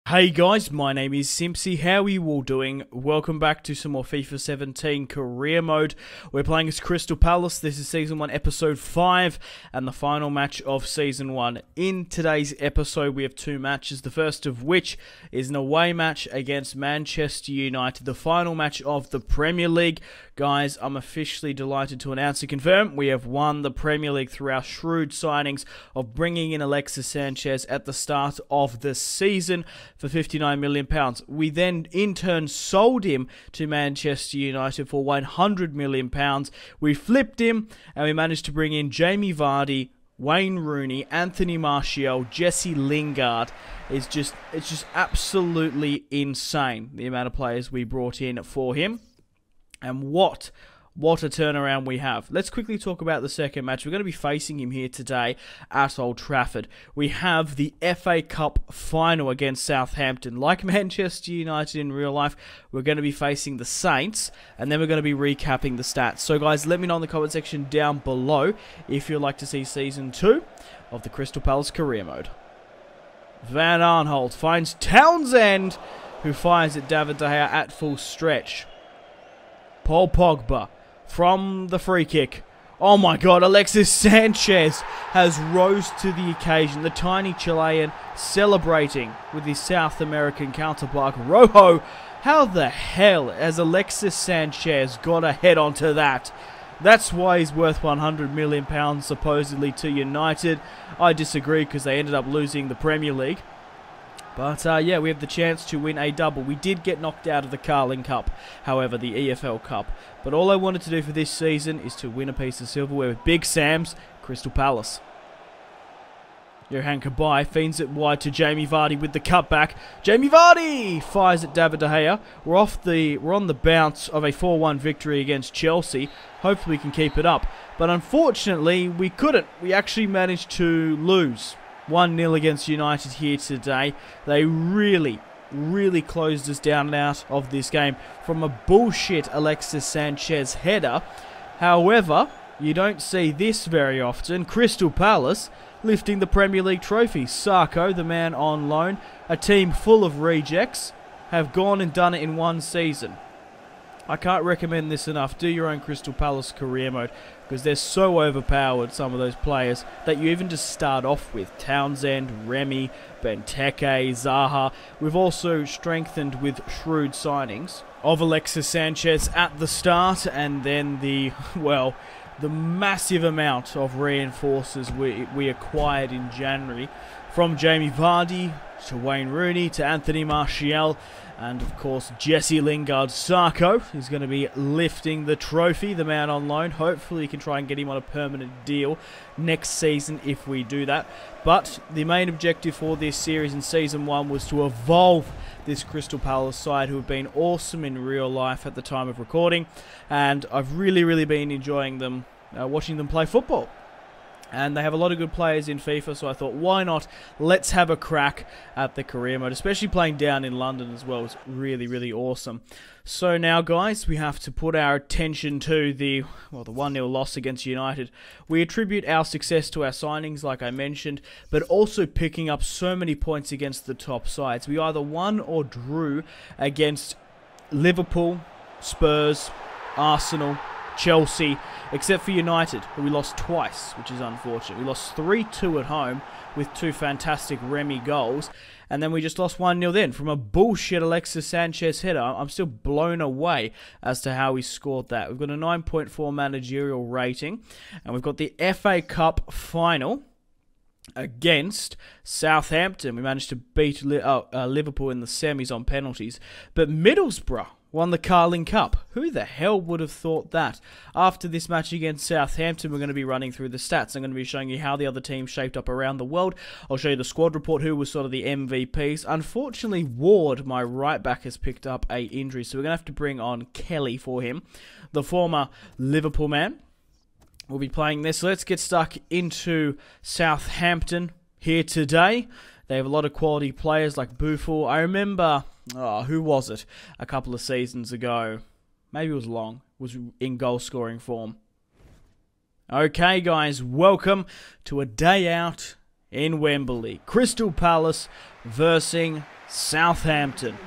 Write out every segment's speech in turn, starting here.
Hey guys, my name is Simpzy. How are you all doing? Welcome back to some more FIFA 17 career mode. We're playing as Crystal Palace. This is Season 1, Episode 5, and the final match of Season 1. In today's episode, we have two matches, the first of which is an away match against Manchester United, the final match of the Premier League. Guys, I'm officially delighted to announce and confirm we have won the Premier League through our shrewd signings of bringing in Alexis Sanchez at the start of the season for £59 million. We then in turn sold him to Manchester United for £100 million. We flipped him and we managed to bring in Jamie Vardy, Wayne Rooney, Anthony Martial, Jesse Lingard. It's just absolutely insane the amount of players we brought in for him. And what a turnaround we have. Let's quickly talk about the second match. We're going to be facing him here today at Old Trafford. We have the FA Cup final against Southampton. Like Manchester United in real life, we're going to be facing the Saints, and then we're going to be recapping the stats. So guys, let me know in the comment section down below if you'd like to see Season 2 of the Crystal Palace career mode. Van Aanholt finds Townsend, who fires at David De Gea at full stretch. Paul Pogba from the free kick. Oh my god, Alexis Sanchez has rose to the occasion. The tiny Chilean celebrating with his South American counterpart, Rojo. How the hell has Alexis Sanchez got a head onto that? That's why he's worth £100 million supposedly to United. I disagree because they ended up losing the Premier League. But yeah, we have the chance to win a double. We did get knocked out of the Carling Cup, however, the EFL Cup. But all I wanted to do for this season is to win a piece of silverware with Big Sam's Crystal Palace. Johan Cabaye feeds it wide to Jamie Vardy with the cutback. Jamie Vardy fires at David De Gea. We're on the bounce of a 4-1 victory against Chelsea. Hopefully we can keep it up. But unfortunately, we couldn't. We actually managed to lose 1-0 against United here today. They really closed us down and out of this game from a bullshit Alexis Sanchez header. However, you don't see this very often. Crystal Palace lifting the Premier League trophy. Sarko, the man on loan, a team full of rejects, have gone and done it in one season. I can't recommend this enough. Do your own Crystal Palace career mode because they're so overpowered, some of those players, that you even just start off with. Townsend, Remy, Benteke, Zaha. We've also strengthened with shrewd signings of Alexis Sanchez at the start, and then the massive amount of reinforcers we acquired in January, from Jamie Vardy to Wayne Rooney to Anthony Martial, and of course Jesse Lingard. Sarko is going to be lifting the trophy, the man on loan. Hopefully you can try and get him on a permanent deal next season if we do that. But the main objective for this series in Season 1 was to evolve this Crystal Palace side, who have been awesome in real life at the time of recording, and I've really been enjoying them, watching them play football. And they have a lot of good players in FIFA, so I thought, why not? Let's have a crack at the career mode, especially playing down in London as well. It's really awesome. So now, guys, we have to put our attention to the 1-0 loss against United. We attribute our success to our signings, like I mentioned, but also picking up so many points against the top sides. We either won or drew against Liverpool, Spurs, Arsenal, Chelsea, except for United, who we lost twice, which is unfortunate. We lost 3-2 at home with two fantastic Remy goals, and then we just lost 1-0 then from a bullshit Alexis Sanchez header. I'm still blown away as to how he scored that. We've got a 9.4 managerial rating, and we've got the FA Cup final against Southampton. We managed to beat Liverpool in the semis on penalties, but Middlesbrough won the Carling Cup. Who the hell would have thought that? After this match against Southampton, we're going to be running through the stats. I'm going to be showing you how the other teams shaped up around the world. I'll show you the squad report, who was sort of the MVPs. Unfortunately, Ward, my right back, has picked up a injury, so we're going to have to bring on Kelly for him, the former Liverpool man. We'll be playing this. So let's get stuck into Southampton here today. They have a lot of quality players like Buffon. I remember, who was it? A couple of seasons ago. Maybe it was Long. Was in goal scoring form. Okay, guys, welcome to a day out in Wembley. Crystal Palace versus Southampton.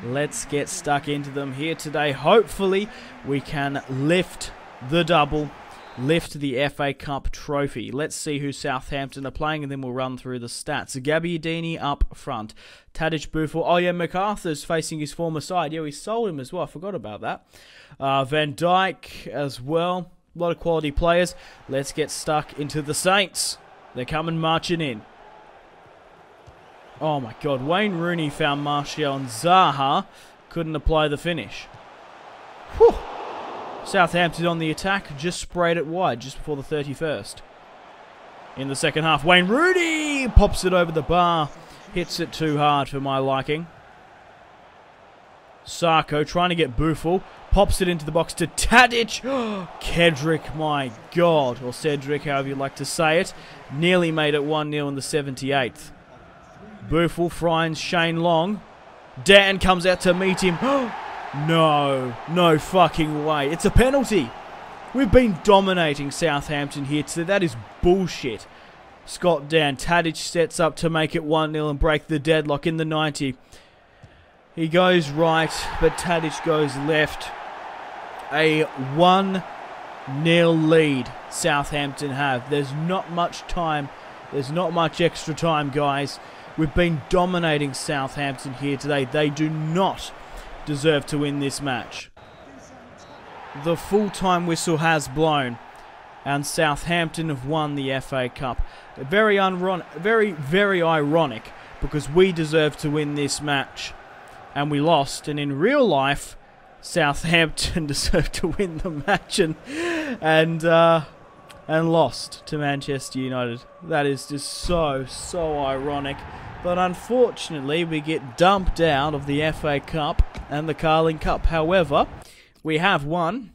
Let's get stuck into them here today. Hopefully, we can lift the double, lift the FA Cup trophy. Let's see who Southampton are playing, and then we'll run through the stats. Gabbiadini up front. Tadic, Buffon. Oh, yeah, MacArthur's facing his former side. Yeah, we sold him as well. I forgot about that. Van Dijk as well. A lot of quality players. Let's get stuck into the Saints. They're coming marching in. Oh my god, Wayne Rooney found Martial, and Zaha couldn't apply the finish. Whew. Southampton on the attack, just sprayed it wide just before the 31st. In the second half, Wayne Rooney pops it over the bar. Hits it too hard for my liking. Sarko trying to get Buffon. Pops it into the box to Tadic. Kedrick, my god. Or Cedric, however you like to say it. Nearly made it 1-0 in the 78th. Buffon finds Shane Long. Dan comes out to meet him. No fucking way. It's a penalty. We've been dominating Southampton here today. That is bullshit. Scott Dan. Tadic sets up to make it 1-0 and break the deadlock in the 90. He goes right, but Tadic goes left. A 1-0 lead Southampton have. There's not much time. There's not much extra time, guys. We've been dominating Southampton here today. They do not deserve to win this match. The full-time whistle has blown, and Southampton have won the FA Cup. Very ironic, because we deserve to win this match, and we lost. And in real life, Southampton deserved to win the match and lost to Manchester United. That is just so ironic. But unfortunately, we get dumped out of the FA Cup and the Carling Cup. However, we have won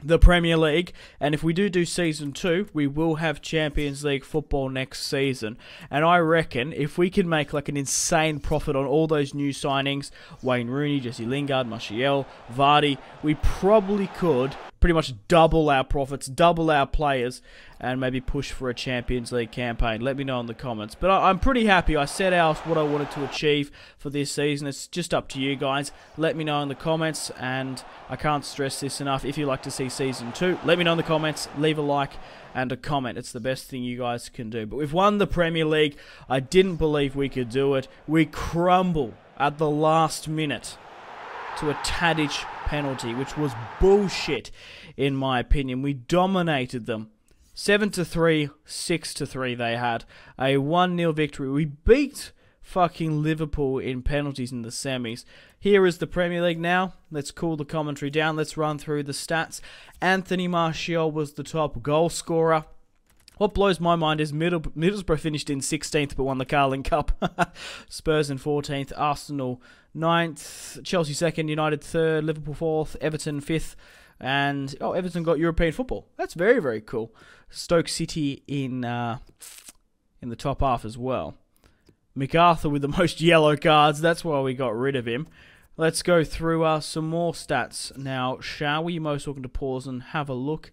the Premier League, and if we do Season 2, we will have Champions League football next season. And I reckon if we can make like an insane profit on all those new signings, Wayne Rooney, Jesse Lingard, Martial, Vardy, we probably could pretty much double our profits, double our players, and maybe push for a Champions League campaign. Let me know in the comments. But I'm pretty happy. I set out what I wanted to achieve for this season. It's just up to you guys. Let me know in the comments, and I can't stress this enough. If you'd like to see Season 2, let me know in the comments. Leave a like and a comment. It's the best thing you guys can do. But we've won the Premier League. I didn't believe we could do it. We crumble at the last minute to a Tadic penalty, which was bullshit in my opinion. We dominated them. 7-3, 6-3 they had. A 1-0 victory. We beat fucking Liverpool in penalties in the semis. Here is the Premier League now. Let's cool the commentary down. Let's run through the stats. Anthony Martial was the top goal scorer. What blows my mind is Middlesbrough finished in 16th but won the Carling Cup. Spurs in 14th, Arsenal 9th, Chelsea 2nd, United 3rd, Liverpool 4th, Everton 5th, and Everton got European football. That's very, very cool. Stoke City in the top half as well. MacArthur with the most yellow cards. That's why we got rid of him. Let's go through some more stats now, shall we? You're most welcome to pause and have a look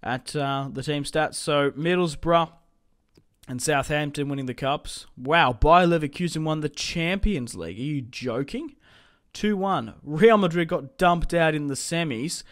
at the team stats. So Middlesbrough and Southampton winning the Cups. Wow, Bayer Leverkusen won the Champions League. Are you joking? 2-1. Real Madrid got dumped out in the semis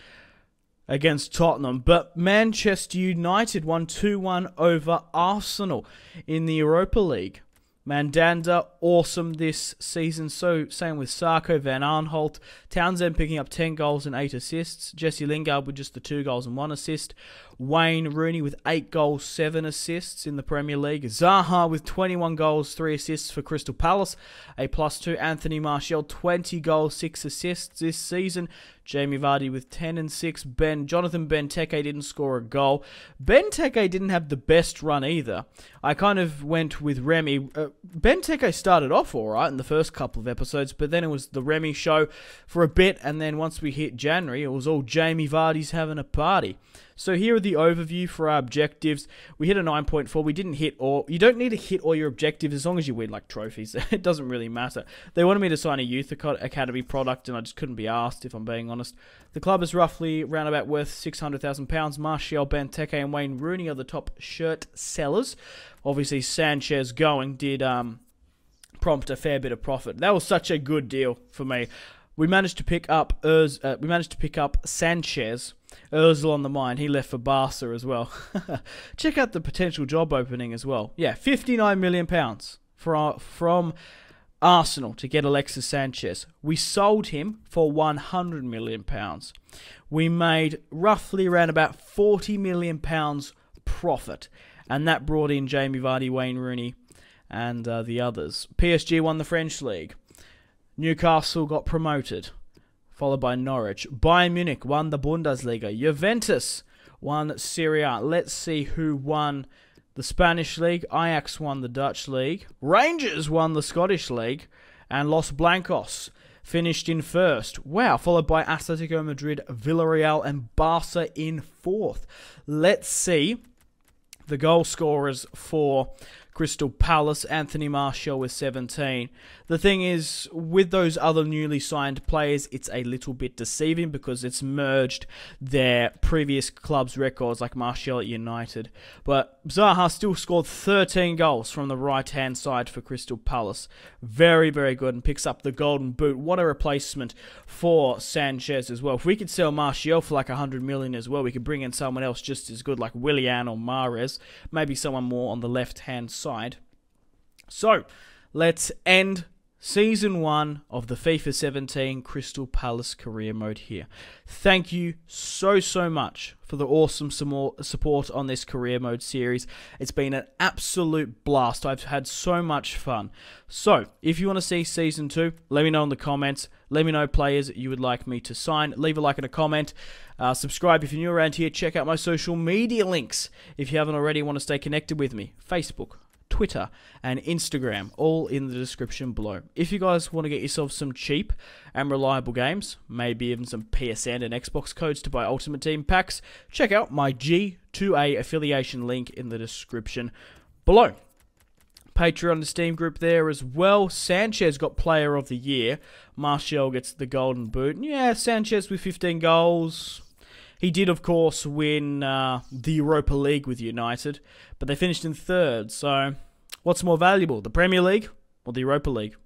against Tottenham, but Manchester United won 2-1 over Arsenal in the Europa League. Mandanda, awesome this season. So, same with Sarko, Van Aanholt. Townsend picking up 10 goals and 8 assists. Jesse Lingard with just the 2 goals and 1 assist. Wayne Rooney with 8 goals, 7 assists in the Premier League. Zaha with 21 goals, 3 assists for Crystal Palace, a +2. Anthony Martial, 20 goals, 6 assists this season. Jamie Vardy with 10 and 6. Jonathan Benteke didn't score a goal. Benteke didn't have the best run either. I kind of went with Remy. Benteke started off alright in the first couple of episodes, but then it was the Remy show for a bit, and then once we hit January, it was all Jamie Vardy's having a party. So here are the the overview for our objectives. We hit a 9.4. We didn't hit all... You don't need to hit all your objectives as long as you win, like, trophies. It doesn't really matter. They wanted me to sign a Youth Academy product, and I just couldn't be asked, if I'm being honest. The club is roughly round about worth £600,000. Martial, Benteke, and Wayne Rooney are the top shirt sellers. Obviously, Sanchez going did prompt a fair bit of profit. That was such a good deal for me. We managed to pick up Sanchez. Ozil on the mind. He left for Barca as well. Check out the potential job opening as well. Yeah, £59 million from Arsenal to get Alexis Sanchez. We sold him for £100 million. We made roughly around about £40 million profit. And that brought in Jamie Vardy, Wayne Rooney, and the others. PSG won the French League. Newcastle got promoted, followed by Norwich. Bayern Munich won the Bundesliga. Juventus won Serie A. Let's see who won the Spanish League. Ajax won the Dutch League. Rangers won the Scottish League. And Los Blancos finished in first. Wow, followed by Atletico Madrid, Villarreal, and Barca in fourth. Let's see the goal scorers for Crystal Palace. Anthony Martial with 17. The thing is, with those other newly signed players, it's a little bit deceiving because it's merged their previous club's records, like Martial at United. But Zaha still scored 13 goals from the right-hand side for Crystal Palace. Very, very good, and picks up the golden boot. What a replacement for Sanchez as well. If we could sell Martial for like 100 million as well, we could bring in someone else just as good, like Willian or Mahrez. Maybe someone more on the left-hand side. So, let's end Season 1 of the FIFA 17 Crystal Palace Career Mode here. Thank you so much for the awesome support on this Career Mode series. It's been an absolute blast. I've had so much fun. So, if you want to see Season 2, let me know in the comments. Let me know players you would like me to sign. Leave a like and a comment. Subscribe if you're new around here. Check out my social media links if you haven't already want to stay connected with me. Facebook, Twitter, and Instagram, all in the description below. If you guys want to get yourself some cheap and reliable games, maybe even some PSN and Xbox codes to buy Ultimate Team packs, check out my G2A affiliation link in the description below. Patreon and Steam group there as well. Sanchez got Player of the Year. Martial gets the Golden Boot. Yeah, Sanchez with 15 goals. He did, of course, win the Europa League with United, but they finished in third. So, what's more valuable, the Premier League or the Europa League?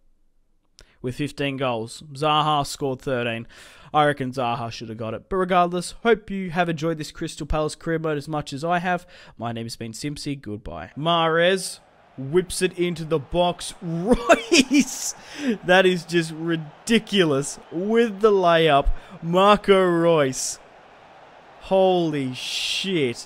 With 15 goals. Zaha scored 13. I reckon Zaha should have got it. But regardless, hope you have enjoyed this Crystal Palace Career Mode as much as I have. My name has been Simpzy. Goodbye. Mahrez whips it into the box. Royce! That is just ridiculous. With the layup, Marco Reus. Holy shit.